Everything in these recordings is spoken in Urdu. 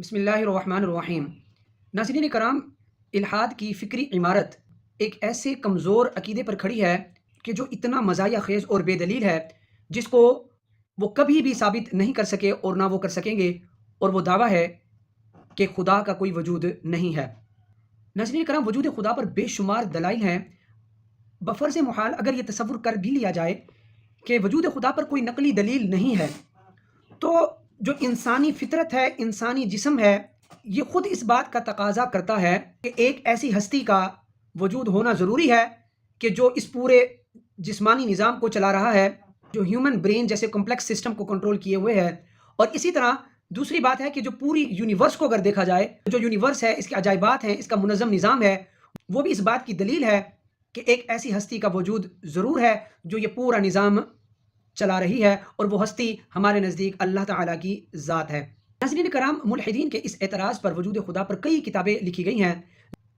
بسم اللہ الرحمن الرحیم۔ ناظرین کرام، الحاد کی فکری عمارت ایک ایسے کمزور عقیدے پر کھڑی ہے کہ جو اتنا مزاحیہ خیز اور بے دلیل ہے جس کو وہ کبھی بھی ثابت نہیں کر سکے اور نہ وہ کر سکیں گے، اور وہ دعویٰ ہے کہ خدا کا کوئی وجود نہیں ہے۔ ناظرین کرام، وجود خدا پر بے شمار دلائل ہیں۔ بفرض محال اگر یہ تصور کر بھی لیا جائے کہ وجود خدا پر کوئی نقلی دلیل نہیں ہے، تو جو انسانی فطرت ہے، انسانی جسم ہے، یہ خود اس بات کا تقاضا کرتا ہے کہ ایک ایسی ہستی کا وجود ہونا ضروری ہے کہ جو اس پورے جسمانی نظام کو چلا رہا ہے، جو ہیومن برین جیسے کمپلیکس سسٹم کو کنٹرول کیے ہوئے ہے۔ اور اسی طرح دوسری بات ہے کہ جو پوری یونیورس کو اگر دیکھا جائے، جو یونیورس ہے، اس کے عجائبات ہیں، اس کا منظم نظام ہے، وہ بھی اس بات کی دلیل ہے کہ ایک ایسی ہستی کا وجود ضرور ہے جو یہ پورا نظام چلا رہی ہے، اور وہ ہستی ہمارے نزدیک اللہ تعالیٰ کی ذات ہے۔ ناظرین کرام، ملحدین کے اس اعتراض پر وجود خدا پر کئی کتابیں لکھی گئی ہیں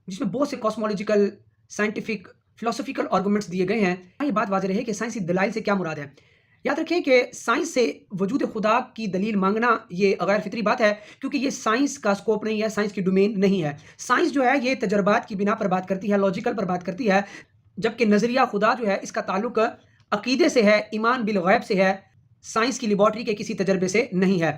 جس میں بہت سے کاسمولوجیکل، سائنٹیفک، فلسفیکل آرگومنٹس دیے گئے ہیں۔ یہ بات واضح رہے کہ سائنسی دلائل سے کیا مراد ہے۔ یاد رکھیں کہ سائنس سے وجود خدا کی دلیل مانگنا یہ غیر فطری بات ہے، کیونکہ یہ سائنس کا سکوپ نہیں ہے، سائنس کی ڈومین نہیں ہے۔ سائنس جو ہے یہ تجربات کی بنا پر بات کرتی ہے، لاجیکل پر بات کرتی ہے، جبکہ نظریہ خدا جو ہے اس کا تعلق عقیدے سے ہے، ایمان بالغیب سے ہے، سائنس کی لیبارٹری کے کسی تجربے سے نہیں ہے۔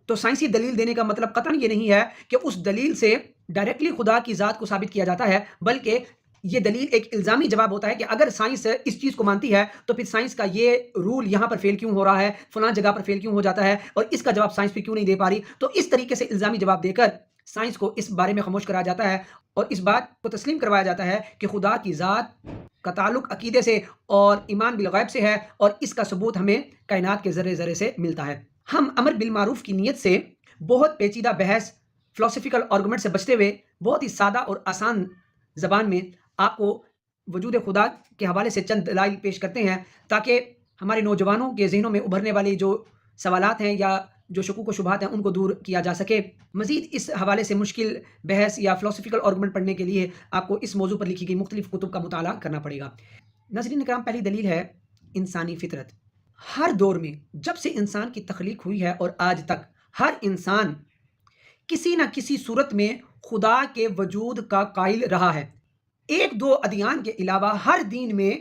تو سائنسی دلیل دینے کا مطلب قطعاً یہ نہیں ہے کہ اس دلیل سے ڈائریکٹلی خدا کی ذات کو ثابت کیا جاتا ہے، بلکہ یہ دلیل ایک الزامی جواب ہوتا ہے کہ اگر سائنس اس چیز کو مانتی ہے تو پھر سائنس کا یہ رول یہاں پر فیل کیوں ہو رہا ہے، فلاں جگہ پر فیل کیوں ہو جاتا ہے، اور اس کا جواب سائنس پہ کیوں نہیں دے پا رہی۔ تو اس طریقے سے الزامی جواب دے کر سائنس کو اس بارے میں خاموش کرایا جاتا ہے، اور اس بات کو تسلیم کروایا جاتا ہے کہ خدا کی ذات کا تعلق عقیدے سے اور ایمان بالغیب سے ہے، اور اس کا ثبوت ہمیں کائنات کے ذرے ذرے سے ملتا ہے۔ ہم امر بالمعروف کی نیت سے بہت پیچیدہ بحث، فلسفیکل آرگومنٹ سے بچتے ہوئے بہت ہی سادہ اور آسان زبان میں آپ کو وجود خدا کے حوالے سے چند دلائل پیش کرتے ہیں، تاکہ ہمارے نوجوانوں کے ذہنوں میں ابھرنے والی جو سوالات ہیں یا جو شکوک و شبہات ہیں ان کو دور کیا جا سکے۔ مزید اس حوالے سے مشکل بحث یا فلسفیکل آرگومنٹ پڑھنے کے لیے آپ کو اس موضوع پر لکھی گئی مختلف کتب کا مطالعہ کرنا پڑے گا۔ ناظرین کرام، پہلی دلیل ہے انسانی فطرت۔ ہر دور میں جب سے انسان کی تخلیق ہوئی ہے اور آج تک ہر انسان کسی نہ کسی صورت میں خدا کے وجود کا قائل رہا ہے۔ ایک دو ادیان کے علاوہ ہر دین میں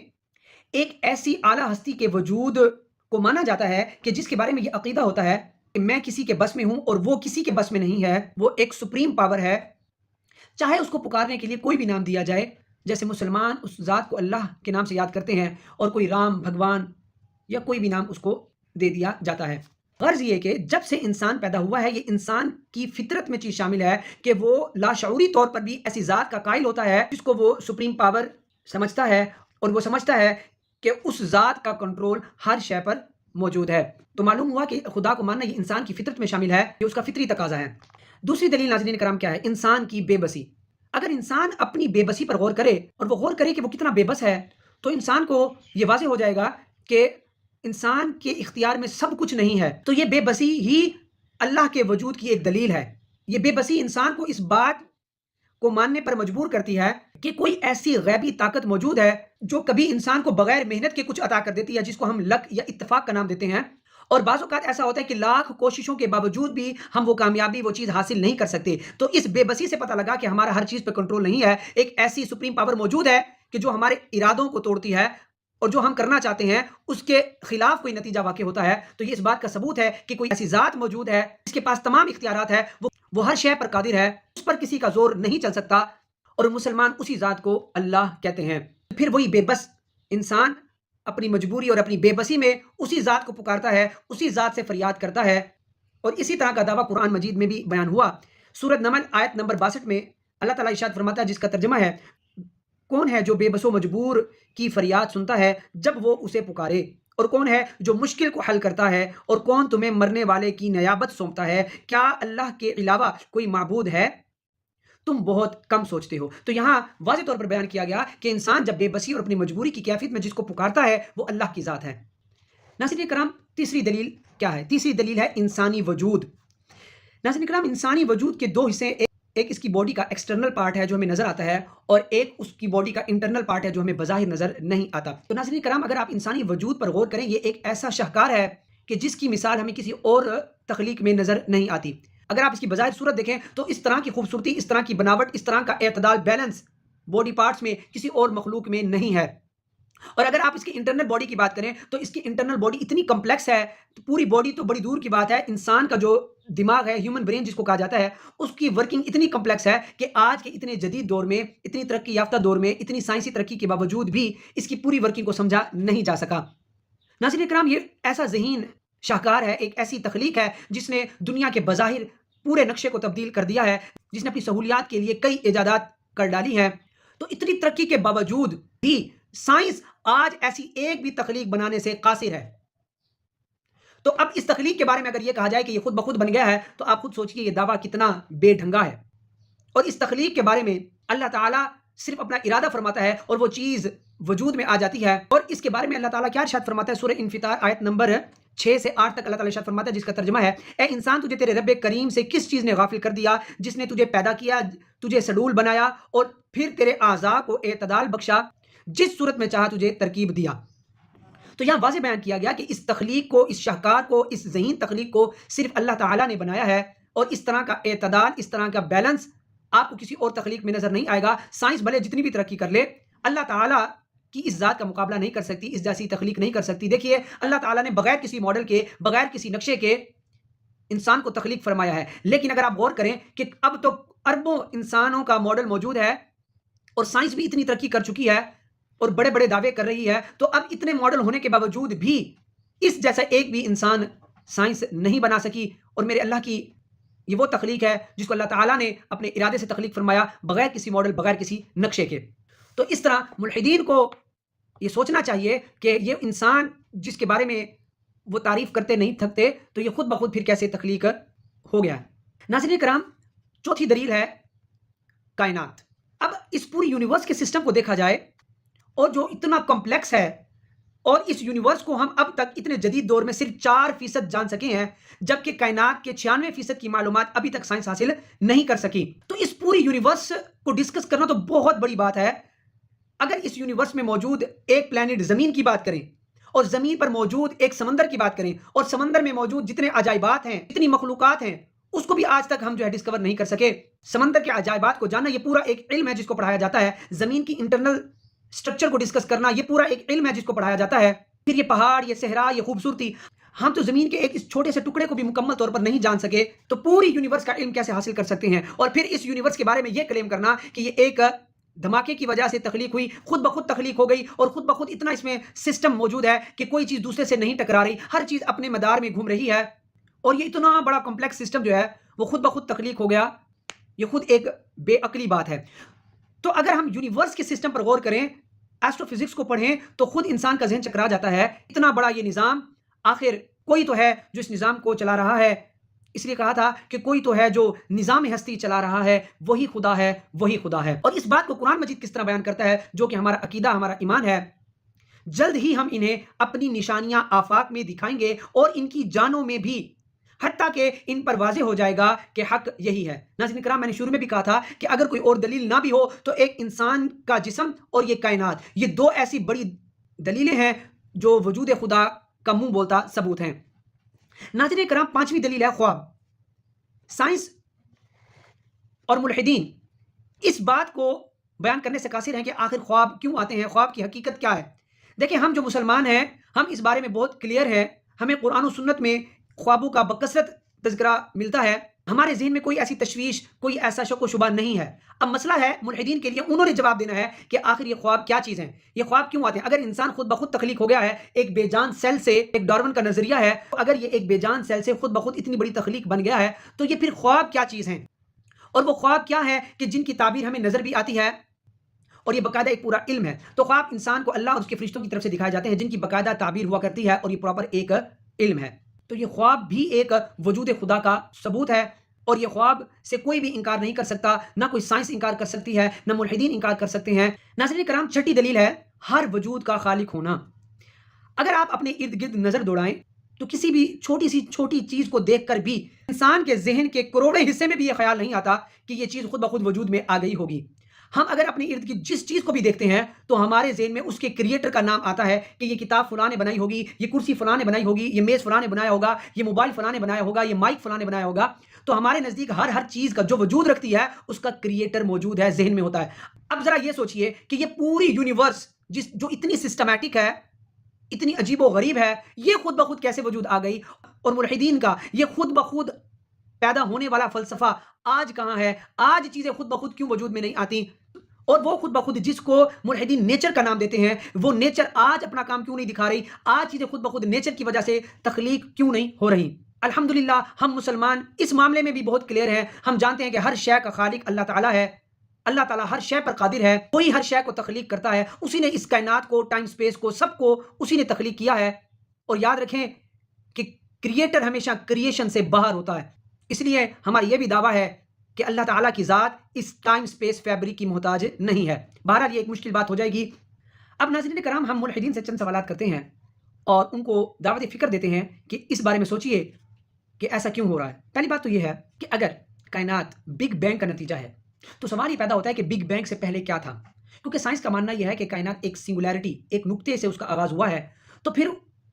ایک ایسی اعلیٰ ہستی کے وجود کو مانا جاتا ہے کہ جس کے بارے میں یہ عقیدہ ہوتا ہے کہ میں کسی کے بس میں ہوں اور وہ کسی کے بس میں نہیں ہے، وہ ایک سپریم پاور ہے۔ چاہے اس کو پکارنے کے لیے کوئی بھی نام دیا جائے، جیسے مسلمان اس ذات کو اللہ کے نام سے یاد کرتے ہیں، اور کوئی رام، بھگوان یا کوئی بھی نام اس کو دے دیا جاتا ہے۔ غرض یہ کہ جب سے انسان پیدا ہوا ہے، یہ انسان کی فطرت میں چیز شامل ہے کہ وہ لاشعوری طور پر بھی ایسی ذات کا قائل ہوتا ہے جس کو وہ سپریم پاور سمجھتا ہے، اور وہ سمجھتا ہے کہ اس ذات کا کنٹرول ہر شے پر موجود ہے۔ تو معلوم ہوا کہ خدا کو ماننا یہ انسان کی فطرت میں شامل ہے، یہ اس کا فطری تقاضا ہے۔ دوسری دلیل ناظرین کرام کیا ہے؟ انسان کی بے بسی۔ اگر انسان اپنی بے بسی پر غور کرے، اور وہ غور کرے کہ وہ کتنا بے بس ہے، تو انسان کو یہ واضح ہو جائے گا کہ انسان کے اختیار میں سب کچھ نہیں ہے۔ تو یہ بے بسی ہی اللہ کے وجود کی ایک دلیل ہے۔ یہ بے بسی انسان کو اس بات کو ماننے پر مجبور کرتی ہے کہ کوئی ایسی غیبی طاقت موجود ہے جو کبھی انسان کو بغیر محنت کے کچھ عطا کر دیتی ہے، جس کو ہم لک یا اتفاق کا نام دیتے ہیں۔ اور بعض اوقات ایسا ہوتا ہے کہ لاکھ کوششوں کے باوجود بھی ہم وہ کامیابی، وہ چیز حاصل نہیں کر سکتے۔ تو اس بے بسی سے پتہ لگا کہ ہمارا ہر چیز پہ کنٹرول نہیں ہے، ایک ایسی سپریم پاور موجود ہے کہ جو ہمارے ارادوں کو توڑتی ہے، اور جو ہم کرنا چاہتے ہیں اس کے خلاف کوئی نتیجہ واقع ہوتا ہے۔ تو یہ اس بات کا ثبوت ہے کہ کوئی ایسی ذات موجود ہے جس کے پاس تمام اختیارات ہے، وہ ہر شے پر قادر ہے، اس پر کسی کا زور نہیں چل سکتا، اور مسلمان اسی ذات کو اللہ کہتے ہیں۔ پھر وہی بے بس انسان اپنی مجبوری اور اپنی بے بسی میں اسی ذات کو پکارتا ہے، اسی ذات سے فریاد کرتا ہے، اور اسی طرح کا دعویٰ قرآن مجید میں بھی بیان ہوا۔ سورۃ نمل آیت نمبر 62 میں اللہ تعالیٰ ارشاد فرماتا ہے، جس کا ترجمہ ہے، کون ہے جو بے بس و مجبور کی فریاد سنتا ہے جب وہ اسے پکارے، اور کون ہے جو مشکل کو حل کرتا ہے، اور کون تمہیں مرنے والے کی نیابت سونپتا ہے؟ کیا اللہ کے علاوہ کوئی معبود ہے؟ تم بہت کم سوچتے ہو۔ تو یہاں واضح طور پر بیان کیا گیا کہ انسان جب بے بسی اور اپنی مجبوری کی کیفیت میں جس کو پکارتا ہے وہ اللہ کی ذات ہے۔ ناظرین کرام، تیسری دلیل کیا ہے؟ تیسری دلیل ہے انسانی وجود۔ ناظرین کرام، انسانی وجود کے دو حصے، ایک اس کی باڈی کا ایکسٹرنل پارٹ ہے جو ہمیں نظر آتا ہے، اور ایک اس کی باڈی کا انٹرنل پارٹ ہے جو ہمیں بظاہر نظر نہیں آتا۔ تو ناظرین کرام، اگر آپ انسانی وجود پر غور کریں، یہ ایک ایسا شاہکار ہے کہ جس کی مثال ہمیں کسی اور تخلیق میں نظر نہیں آتی۔ اگر آپ اس کی بظاہر صورت دیکھیں تو اس طرح کی خوبصورتی، اس طرح کی بناوٹ، اس طرح کا اعتدال، بیلنس باڈی پارٹس میں کسی اور مخلوق میں نہیں ہے۔ اور اگر آپ اس کی انٹرنل باڈی کی بات کریں تو اس کی انٹرنل باڈی اتنی کمپلیکس ہے، پوری باڈی تو بڑی دور کی بات ہے، انسان کا جو دماغ ہے، ہیومن برین جس کو کہا جاتا ہے، اس کی ورکنگ اتنی کمپلیکس ہے کہ آج کے اتنے جدید دور میں، اتنی ترقی یافتہ دور میں، اتنی سائنسی ترقی کے باوجود بھی اس کی پوری ورکنگ کو سمجھا نہیں جا سکا۔ ناظرین کرام، یہ ایسا ذہین شاہکار ہے، ایک ایسی تخلیق ہے جس نے دنیا کے بظاہر پورے نقشے کو تبدیل کر دیا ہے، جس نے اپنی سہولیات کے لیے کئی ایجادات کر ڈالی ہیں۔ تو اتنی ترقی کے باوجود بھی سائنس آج ایسی ایک بھی تخلیق بنانے سے قاصر ہے۔ تو اب اس تخلیق کے بارے میں اگر یہ کہا جائے کہ یہ خود بخود بن گیا ہے تو آپ خود سوچئے یہ دعویٰ کتنا بے ڈھنگا ہے۔ اور اس تخلیق کے بارے میں اللہ تعالیٰ صرف اپنا ارادہ فرماتا ہے اور وہ چیز وجود میں آ جاتی ہے۔ اور اس کے بارے میں اللہ تعالیٰ کیا ارشاد فرماتا ہے؟ سورہ انفطار آیت نمبر 6 سے 8 تک اللہ تعالیٰ ارشاد فرماتا ہے، جس کا ترجمہ ہے: اے انسان، تجھے تیرے رب کریم سے کس چیز نے غافل کر دیا، جس نے تجھے پیدا کیا، تجھے سڈول بنایا اور پھر تیرے اعضاء کو اعتدال بخشا، جس صورت میں چاہا تجھے ترکیب دیا۔ تو یہاں واضح بیان کیا گیا کہ اس تخلیق کو، اس شاہکار کو، اس ذہین تخلیق کو صرف اللہ تعالیٰ نے بنایا ہے، اور اس طرح کا اعتدال، اس طرح کا بیلنس آپ کو کسی اور تخلیق میں نظر نہیں آئے گا۔ سائنس بھلے جتنی بھی ترقی کر لے، اللہ تعالیٰ کی اس ذات کا مقابلہ نہیں کر سکتی، اس جیسی تخلیق نہیں کر سکتی۔ دیکھیے، اللہ تعالیٰ نے بغیر کسی ماڈل کے، بغیر کسی نقشے کے انسان کو تخلیق فرمایا ہے، لیکن اگر آپ غور کریں کہ اب تو اربوں انسانوں کا ماڈل موجود ہے اور سائنس بھی اتنی ترقی کر چکی ہے اور بڑے بڑے دعوے کر رہی ہے، تو اب اتنے ماڈل ہونے کے باوجود بھی اس جیسا ایک بھی انسان سائنس نہیں بنا سکی۔ اور میرے اللہ کی یہ وہ تخلیق ہے جس کو اللہ تعالیٰ نے اپنے ارادے سے تخلیق فرمایا، بغیر کسی ماڈل، بغیر کسی نقشے کے۔ تو اس طرح ملحدین کو یہ سوچنا چاہیے کہ یہ انسان جس کے بارے میں وہ تعریف کرتے نہیں تھکتے، تو یہ خود بخود پھر کیسے تخلیق ہو گیا ہے۔ ناظرین کرام، چوتھی دلیل ہے کائنات۔ اب اس پوری یونیورس کے سسٹم کو دیکھا جائے، اور جو اتنا کمپلیکس ہے، اور اس یونیورس کو ہم اب تک اتنے جدید دور میں صرف 4% جان سکے ہیں، جبکہ کائنات کے 96% کی معلومات ابھی تک سائنس حاصل نہیں کر سکی۔ تو اس پوری یونیورس کو ڈسکس کرنا تو بہت بڑی بات ہے۔ اگر اس یونیورس میں موجود ایک پلانٹ زمین کی بات کریں، اور زمین پر موجود ایک سمندر کی بات کریں، اور سمندر میں موجود جتنے عجائبات ہیں، جتنی مخلوقات ہیں، اس کو بھی آج تک ہم ڈسکور نہیں کر سکے۔ سمندر کے عجائبات کو جاننا یہ پورا ایک علم ہے جس کو پڑھایا جاتا ہے۔ زمین کی انٹرنل سٹرکچر کو ڈسکس کرنا یہ پورا ایک علم ہے جس کو پڑھایا جاتا ہے۔ پھر یہ پہاڑ، یہ صحرا، یہ خوبصورتی، ہم تو زمین کے ایک اس چھوٹے سے ٹکڑے کو بھی مکمل طور پر نہیں جان سکے، تو پوری یونیورس کا علم کیسے حاصل کر سکتے ہیں؟ اور پھر اس یونیورس کے بارے میں یہ کلیم کرنا کہ یہ ایک دھماکے کی وجہ سے تخلیق ہوئی، خود بخود تخلیق ہو گئی، اور خود بخود اتنا اس میں سسٹم موجود ہے کہ کوئی چیز دوسرے سے نہیں ٹکرا رہی، ہر چیز اپنے مدار میں گھوم رہی ہے، اور یہ اتنا بڑا کمپلیکس سسٹم جو ہے وہ خود بخود تخلیق ہو گیا، یہ خود ایک بے عقلی بات ہے۔ تو اگر ہم یونیورس کے سسٹم پر غور کریں، ایسٹرو فزکس کو پڑھیں، تو خود انسان کا ذہن چکرا جاتا ہے، اتنا بڑا یہ نظام، آخر کوئی تو ہے جو اس نظام کو چلا رہا ہے۔ اس لیے کہا تھا کہ کوئی تو ہے جو نظام ہستی چلا رہا ہے، وہی خدا ہے، وہی خدا ہے۔ اور اس بات کو قرآن مجید کس طرح بیان کرتا ہے، جو کہ ہمارا عقیدہ، ہمارا ایمان ہے: جلد ہی ہم انہیں اپنی نشانیاں آفاق میں دکھائیں گے اور ان کی جانوں میں بھی، حتیٰ کہ ان پر واضح ہو جائے گا کہ حق یہی ہے۔ ناظرین کرام، میں نے شروع میں بھی کہا تھا کہ اگر کوئی اور دلیل نہ بھی ہو تو ایک انسان کا جسم اور یہ کائنات، یہ دو ایسی بڑی دلیلیں ہیں جو وجود خدا کا منہ بولتا ثبوت ہیں۔ ناظرین کرام، پانچویں دلیل ہے خواب۔ سائنس اور ملحدین اس بات کو بیان کرنے سے قاصر ہیں کہ آخر خواب کیوں آتے ہیں، خواب کی حقیقت کیا ہے۔ دیکھیں، ہم جو مسلمان ہیں، ہم اس بارے میں بہت کلیئر ہیں، ہمیں قرآن و سنت میں خوابوں کا بکثرت تذکرہ ملتا ہے، ہمارے ذہن میں کوئی ایسی تشویش، کوئی ایسا شک و شبہ نہیں ہے۔ اب مسئلہ ہے ملحدین کے لیے، انہوں نے جواب دینا ہے کہ آخر یہ خواب کیا چیز ہیں، یہ خواب کیوں آتے ہیں۔ اگر انسان خود بخود تخلیق ہو گیا ہے ایک بے جان سیل سے، ایک ڈارون کا نظریہ ہے، اگر یہ ایک بے جان سیل سے خود بخود اتنی بڑی تخلیق بن گیا ہے، تو یہ پھر خواب کیا چیز ہیں، اور وہ خواب کیا ہے کہ جن کی تعبیر ہمیں نظر بھی آتی ہے، اور یہ باقاعدہ ایک پورا علم ہے۔ تو خواب انسان کو اللہ اور اس کے فرشتوں کی طرف سے دکھائے جاتے ہیں، جن کی باقاعدہ تعبیر ہوا کرتی ہے، اور یہ پراپر ایک علم ہے۔ تو یہ خواب بھی ایک وجود خدا کا ثبوت ہے، اور یہ خواب سے کوئی بھی انکار نہیں کر سکتا، نہ کوئی سائنس انکار کر سکتی ہے، نہ ملحدین انکار کر سکتے ہیں۔ ناظرین کرام، چھٹی دلیل ہے ہر وجود کا خالق ہونا۔ اگر آپ اپنے ارد گرد نظر دوڑائیں تو کسی بھی چھوٹی سی چھوٹی چیز کو دیکھ کر بھی انسان کے ذہن کے کروڑے حصے میں بھی یہ خیال نہیں آتا کہ یہ چیز خود بخود وجود میں آ گئی ہوگی۔ ہم اگر اپنے ارد گرد جس چیز کو بھی دیکھتے ہیں تو ہمارے ذہن میں اس کے کریٹر کا نام آتا ہے کہ یہ کتاب فلاں نے بنائی ہوگی، یہ کرسی فلاں نے بنائی ہوگی، یہ میز فلاں نے بنایا ہوگا، یہ موبائل فلاں نے بنایا ہوگا، یہ مائک فلاں نے بنایا ہوگا۔ تو ہمارے نزدیک ہر چیز کا جو وجود رکھتی ہے اس کا کریٹر موجود ہے، ذہن میں ہوتا ہے۔ اب ذرا یہ سوچئے کہ یہ پوری یونیورس جو اتنی سسٹمیٹک ہے، اتنی عجیب و غریب ہے، یہ خود بخود کیسے وجود آ گئی؟ اور ملحدین کا یہ خود بخود پیدا ہونے والا فلسفہ آج کہاں ہے؟ آج چیزیں خود بخود کیوں وجود میں نہیں آتی؟ اور وہ خود بخود جس کو ملحدین نیچر کا نام دیتے ہیں، وہ نیچر آج اپنا کام کیوں نہیں دکھا رہی؟ آج چیزیں خود بخود نیچر کی وجہ سے تخلیق کیوں نہیں ہو رہی؟ الحمدللہ ہم مسلمان اس معاملے میں بھی بہت کلیئر ہیں۔ ہم جانتے ہیں کہ ہر شے کا خالق اللہ تعالیٰ ہے، اللہ تعالیٰ ہر شے پر قادر ہے، کوئی ہر شے کو تخلیق کرتا ہے، اسی نے اس کائنات کو، ٹائم سپیس کو، سب کو اسی نے تخلیق کیا ہے۔ اور یاد رکھیں کہ کریٹر ہمیشہ کریشن سے باہر ہوتا ہے، اس لیے ہمارا یہ بھی دعویٰ ہے کہ اللہ تعالیٰ کی ذات اس ٹائم سپیس فیبرک کی محتاج نہیں ہے۔ بہرحال یہ ایک مشکل بات ہو جائے گی۔ اب ناظرین کرام، ہم ملحدین سے چند سوالات کرتے ہیں اور ان کو دعوت فکر دیتے ہیں کہ اس بارے میں سوچئے کہ ایسا کیوں ہو رہا ہے۔ پہلی بات تو یہ ہے کہ اگر کائنات بگ بینگ کا نتیجہ ہے تو سوال یہ پیدا ہوتا ہے کہ بگ بینگ سے پہلے کیا تھا؟ کیونکہ سائنس کا ماننا یہ ہے کہ کائنات ایک سنگولیرٹی، ایک نقطے سے اس کا آغاز ہوا ہے، تو پھر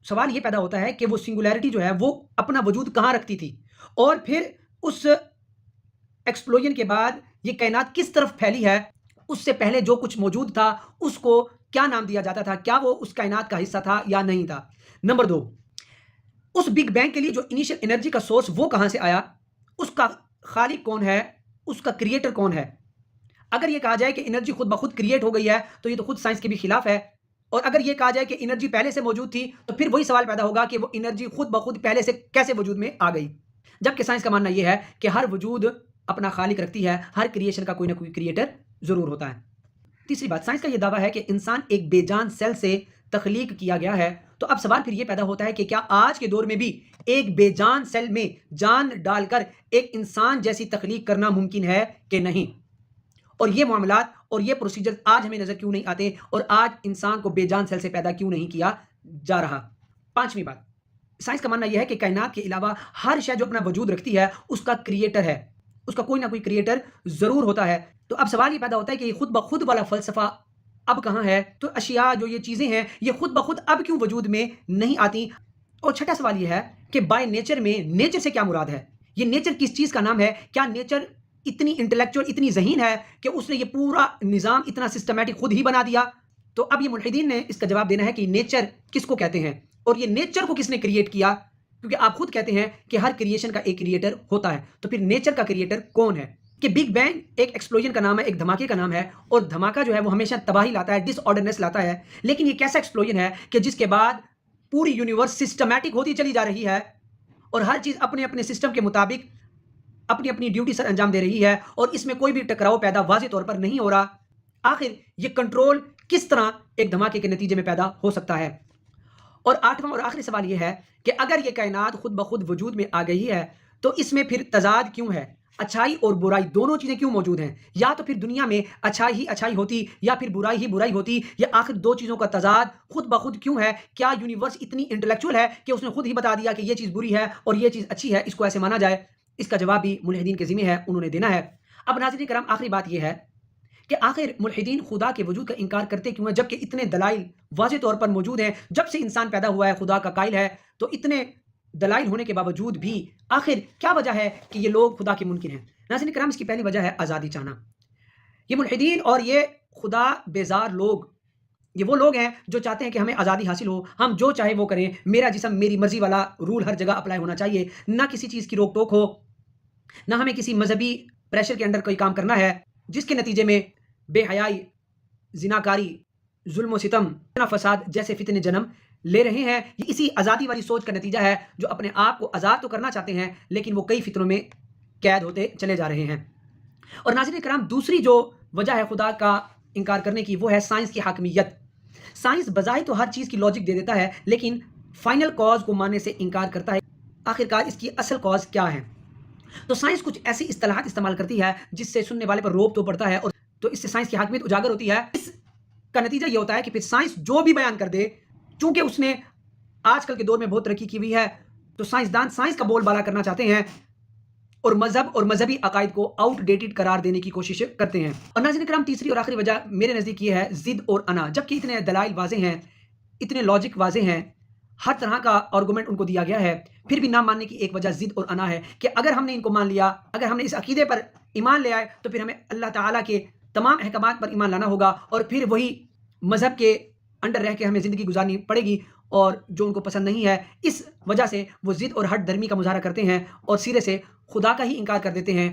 سوال یہ پیدا ہوتا ہے کہ وہ سنگولیرٹی جو ہے وہ اپنا وجود کہاں رکھتی تھی، اور پھر اس ایکسپلوژن کے بعد یہ کائنات کس طرف پھیلی ہے؟ اس سے پہلے جو کچھ موجود تھا اس کو کیا نام دیا جاتا تھا؟ کیا وہ اس کائنات کا حصہ تھا یا نہیں تھا؟ نمبر 2، اس بگ بینگ کے لیے جو انیشل انرجی کا سورس وہ کہاں سے آیا؟ اس کا خالق کون ہے؟ اس کا کریٹر کون ہے؟ اگر یہ کہا جائے کہ انرجی خود بخود کریٹ ہو گئی ہے تو یہ تو خود سائنس کے بھی خلاف ہے، اور اگر یہ کہا جائے کہ انرجی پہلے سے موجود تھی تو پھر وہی سوال پیدا ہوگا کہ وہ انرجی خود بخود پہلے سے کیسے وجود میں آ گئی؟ جبکہ سائنس کا ماننا یہ ہے کہ ہر وجود اپنا خالق رکھتی ہے، ہر کریشن کا کوئی نہ کوئی کریٹر ضرور ہوتا ہے۔ تیسری بات، سائنس کا یہ دعویٰ ہے کہ انسان ایک بے جان سیل سے تخلیق کیا گیا ہے، تو اب سوال پھر یہ پیدا ہوتا ہے کہ کیا آج کے دور میں بھی ایک بے جان سیل میں جان ڈال کر ایک انسان جیسی تخلیق کرنا ممکن ہے کہ نہیں؟ اور یہ معاملات اور یہ پروسیجر آج ہمیں نظر کیوں نہیں آتے، اور آج انسان کو بے جان سیل سے پیدا کیوں نہیں کیا جا رہا؟ پانچویں بات، سائنس کا ماننا یہ ہے کہ کائنات کے علاوہ ہر شے جو اپنا وجود رکھتی ہے اس کا کریٹر ہے، اس کا کوئی نہ کوئی کریٹر ضرور ہوتا ہے۔ تو اب سوال یہ پیدا ہوتا ہے کہ یہ خود بخود والا فلسفہ اب کہاں ہے؟ تو اشیاء جو یہ چیزیں ہیں یہ خود بخود اب کیوں وجود میں نہیں آتی؟ اور چھٹا سوال یہ ہے کہ بائی نیچر میں نیچر سے کیا مراد ہے؟ یہ نیچر کس چیز کا نام ہے؟ کیا نیچر اتنی انٹلیکچوئل، اتنی ذہین ہے کہ اس نے یہ پورا نظام اتنا سسٹمیٹک خود ہی بنا دیا؟ تو اب یہ ملحدین نے اس کا جواب دینا ہے کہ نیچر کس کو کہتے ہیں اور یہ نیچر کو کس نے کریٹ کیا، کیونکہ آپ خود کہتے ہیں کہ ہر کریشن کا ایک کریٹر ہوتا ہے، تو پھر نیچر کا کریٹر کون ہے؟ کہ بگ بینگ ایک ایکسپلوژن کا نام ہے، ایک دھماکے کا نام ہے، اور دھماکہ جو ہے وہ ہمیشہ تباہی لاتا ہے، ڈس آرڈرنس لاتا ہے، لیکن یہ کیسا ایکسپلوژن ہے کہ جس کے بعد پوری یونیورس سسٹمیٹک ہوتی چلی جا رہی ہے اور ہر چیز اپنے اپنے سسٹم کے مطابق اپنی اپنی ڈیوٹی سر انجام دے رہی ہے، اور اس میں کوئی بھی ٹکراؤ پیدا واضح طور پر نہیں ہو رہا۔ آخر یہ کنٹرول کس طرح ایک دھماکے کے نتیجے میں پیدا ہو سکتا ہے؟ اور آٹھواں اور آخری سوال یہ ہے کہ اگر یہ کائنات خود بخود وجود میں آ گئی ہے تو اس میں پھر تضاد کیوں ہے؟ اچھائی اور برائی دونوں چیزیں کیوں موجود ہیں؟ یا تو پھر دنیا میں اچھائی ہی اچھائی ہوتی یا پھر برائی ہی برائی ہوتی، یا آخر دو چیزوں کا تضاد خود بخود کیوں ہے؟ کیا یونیورس اتنی انٹلیکچوئل ہے کہ اس نے خود ہی بتا دیا کہ یہ چیز بری ہے اور یہ چیز اچھی ہے، اس کو ایسے مانا جائے؟ اس کا جواب بھی ملحدین کے ذمہ ہے، انہوں نے دینا ہے۔ اب ناظرین کرام، آخری بات یہ ہے کہ آخر ملحدین خدا کے وجود کا انکار کرتے کیوں ہیں جبکہ اتنے دلائل واضح طور پر موجود ہیں؟ جب سے انسان پیدا ہوا ہے خدا کا قائل ہے، تو اتنے دلائل ہونے کے باوجود بھی آخر کیا وجہ ہے کہ یہ لوگ خدا کے منکر ہیں؟ ناظرین کرام، اس کی پہلی وجہ ہے آزادی چاہنا۔ یہ ملحدین اور یہ خدا بیزار لوگ، یہ وہ لوگ ہیں جو چاہتے ہیں کہ ہمیں آزادی حاصل ہو، ہم جو چاہے وہ کریں، میرا جسم میری مرضی والا رول ہر جگہ اپلائی ہونا چاہیے، نہ کسی چیز کی روک ٹوک ہو، نہ ہمیں کسی مذہبی پریشر کے انڈر کوئی کام کرنا ہے جس کے نتیجے میں بے حیائی، زناکاری، ظلم و ستم، فساد جیسے فتنے جنم لے رہے ہیں۔ یہ اسی آزادی والی سوچ کا نتیجہ ہے جو اپنے آپ کو آزاد تو کرنا چاہتے ہیں لیکن وہ کئی فتنوں میں قید ہوتے چلے جا رہے ہیں۔ اور ناظرین کرام، دوسری جو وجہ ہے خدا کا انکار کرنے کی، وہ ہے سائنس کی حاکمیت۔ سائنس بظاہر تو ہر چیز کی لاجک دے دیتا ہے لیکن فائنل کاز کو ماننے سے انکار کرتا ہے۔ آخرکار اس کی اصل کاز کیا ہے؟ تو سائنس کچھ ایسی اصطلاحات استعمال کرتی ہے جس سے سننے والے پر روب تو پڑتا ہے، اور تو اس سے سائنس کی حاکمیت اجاگر ہوتی ہے۔ اس کا نتیجہ یہ ہوتا ہے کہ پھر سائنس جو بھی بیان کر دے، چونکہ اس نے آج کل کے دور میں بہت ترقی کی ہوئی ہے، تو سائنسدان سائنس کا بول بالا کرنا چاہتے ہیں اور مذہب اور مذہبی عقائد کو آؤٹ ڈیٹڈ قرار دینے کی کوشش کرتے ہیں۔ اور ناظرین کرام، تیسری اور آخری وجہ میرے نزدیک یہ ہے ضد اور انا۔ جبکہ اتنے دلائل واضح ہیں، اتنے لاجک واضح ہیں، ہر طرح کا آرگومنٹ ان کو دیا گیا ہے، پھر بھی نہ ماننے کی ایک وجہ ضد اور انا ہے کہ اگر ہم نے ان کو مان لیا، اگر ہم نے اس عقیدے پر ایمان لے آئے تو پھر ہمیں اللہ تعالیٰ کے تمام احکامات پر ایمان لانا ہوگا، اور پھر وہی مذہب کے انڈر رہ کے ہمیں زندگی گزارنی پڑے گی، اور جو ان کو پسند نہیں ہے اس وجہ سے وہ ضد اور ہٹ درمی کا مظاہرہ کرتے ہیں اور سرے سے خدا کا ہی انکار کر دیتے ہیں۔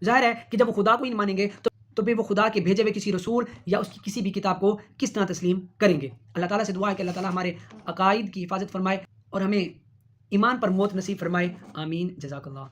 ظاہر ہے کہ جب وہ خدا کو ہی نہیں مانیں گے تو پھر وہ خدا کے بھیجے ہوئے کسی رسول یا اس کی کسی بھی کتاب کو کس طرح تسلیم کریں گے۔ اللہ تعالیٰ سے دعا ہے کہ اللہ تعالیٰ ہمارے عقائد کی حفاظت فرمائے اور ہمیں ایمان پر موت نصیب فرمائے، آمین، جزاک اللہ۔